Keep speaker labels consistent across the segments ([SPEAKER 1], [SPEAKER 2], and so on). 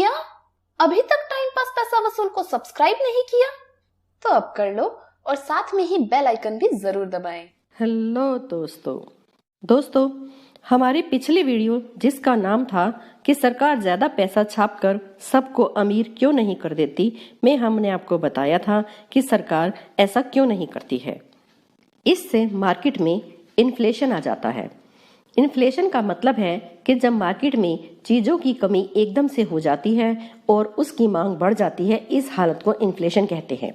[SPEAKER 1] क्या अभी तक टाइम पास पैसा वसूल को सब्सक्राइब नहीं किया? तो अब कर लो और साथ में ही बेल आइकन भी जरूर दबाएं।
[SPEAKER 2] हेलो दोस्तों, हमारी पिछली वीडियो जिसका नाम था कि सरकार ज्यादा पैसा छापकर सबको अमीर क्यों नहीं कर देती, में हमने आपको बताया था कि सरकार ऐसा क्यों नहीं करती है। इससे मार्केट में इन्फ्लेशन आ जाता है। इन्फ्लेशन का मतलब है कि जब मार्केट में चीजों की कमी एकदम से हो जाती है और उसकी मांग बढ़ जाती है, इस हालत को इन्फ्लेशन कहते हैं।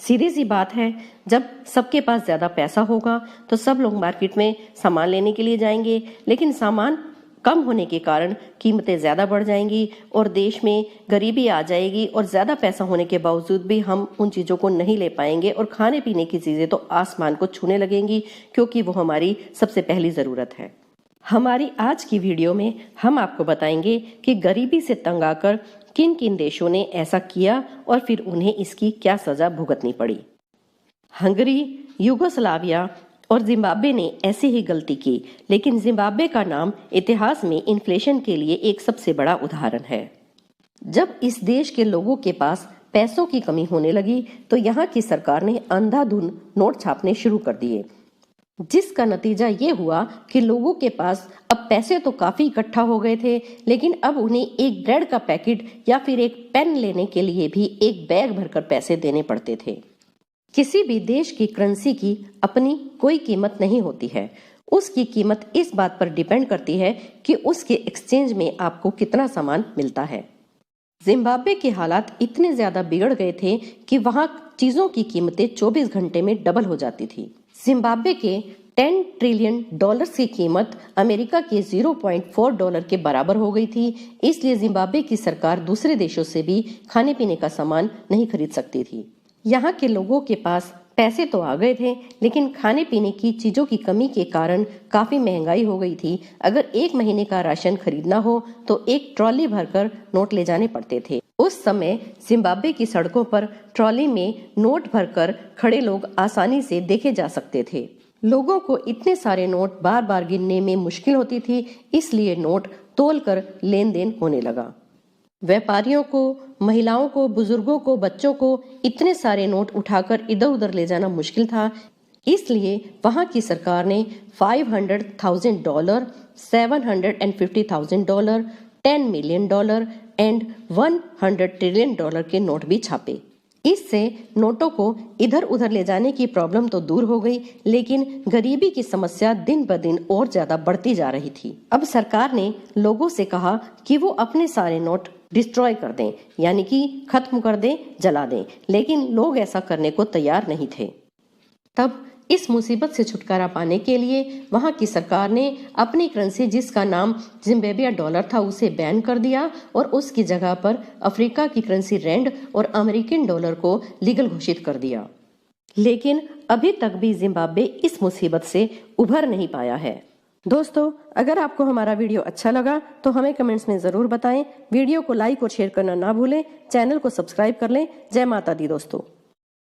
[SPEAKER 2] सीधी सी बात है, जब सबके पास ज्यादा पैसा होगा तो सब लोग मार्केट में सामान लेने के लिए जाएंगे, लेकिन सामान कम होने के कारण कीमतें ज्यादा बढ़ जाएंगी और देश में गरीबी आ जाएगी और ज्यादा पैसा होने के बावजूद भी हम उन चीजों को नहीं ले पाएंगे और खाने पीने की चीजें तो आसमान को छूने लगेंगी, क्योंकि वो हमारी सबसे पहली जरूरत है। हमारी आज की वीडियो में हम आपको बताएंगे कि गरीबी से तंग आकर किन किन देशों ने ऐसा किया और फिर उन्हें इसकी क्या सजा भुगतनी पड़ी। हंगरी, यूगोस्लाविया और जिम्बाब्वे ने ऐसी ही गलती की, लेकिन जिम्बाब्वे का नाम इतिहास में इन्फ्लेशन के लिए एक सबसे बड़ा उदाहरण है। जब इस देश के लोगों के पास पैसों की कमी होने लगी तो यहाँ की सरकार ने अंधाधुंध नोट छापने शुरू कर दिए, जिसका नतीजा ये हुआ कि लोगों के पास अब पैसे तो काफी इकट्ठा हो गए थे, लेकिन अब उन्हें एक ब्रेड का पैकेट या फिर एक पेन लेने के लिए भी एक बैग भरकर पैसे देने पड़ते थे। किसी भी देश की करेंसी की अपनी कोई कीमत नहीं होती है। उसकी कीमत इस बात पर डिपेंड करती है कि उसके एक्सचेंज में आपको कितना सामान मिलता है। जिम्बाब्वे के हालात इतने ज्यादा बिगड़ गए थे कि वहां चीजों की कीमतें 24 घंटे में डबल हो जाती थी। जिम्बाब्वे के 10 ट्रिलियन डॉलर्स की कीमत अमेरिका के 0.4 डॉलर के बराबर हो गई थी। इसलिए जिम्बाब्वे की सरकार दूसरे देशों से भी खाने पीने का सामान नहीं खरीद सकती थी। यहाँ के लोगों के पास पैसे तो आ गए थे, लेकिन खाने पीने की चीजों की कमी के कारण काफी महंगाई हो गई थी। अगर एक महीने का राशन खरीदना हो तो एक ट्रॉली भरकर नोट ले जाने पड़ते थे। उस समय जिम्बाब्वे की सड़कों पर ट्रॉली में नोट भरकर खड़े लोग आसानी से देखे जा सकते थे। लोगों को इतने सारे नोट बार बार गिनने में मुश्किल होती थी, इसलिए नोट तोलकर लेन देन होने लगा। व्यापारियों को, महिलाओं को, बुजुर्गों को, बच्चों को इतने सारे नोट उठाकर इधर उधर ले जाना मुश्किल था। इसलिए वहां की सरकार ने $500,000, $750,000, $10 मिलियन एंड $100 ट्रिलियन के नोट भी छापे। इससे नोटों को इधर उधर ले जाने की प्रॉब्लम तो दूर हो गई, लेकिन गरीबी की समस्या दिन ब दिन और ज्यादा बढ़ती जा रही थी। अब सरकार ने लोगों से कहा कि वो अपने सारे नोट डिस्ट्रॉय कर दें, यानी कि खत्म कर दें, जला दें, लेकिन लोग ऐसा करने को तैयार नहीं थे। तब इस मुसीबत से छुटकारा पाने के लिए वहां की सरकार ने अपनी करेंसी, जिसका नाम जिम्बाब्वे डॉलर था, उसे बैन कर दिया और उसकी जगह पर अफ्रीका की करेंसी रैंड और अमेरिकन डॉलर को लीगल घोषित कर दिया। लेकिन अभी तक भी जिम्बाब्वे इस मुसीबत से उभर नहीं पाया है। दोस्तों, अगर आपको हमारा वीडियो अच्छा लगा तो हमें कमेंट्स में जरूर बताएं। वीडियो को लाइक और शेयर करना ना भूलें। चैनल को सब्सक्राइब कर लें। जय माता दी दोस्तों।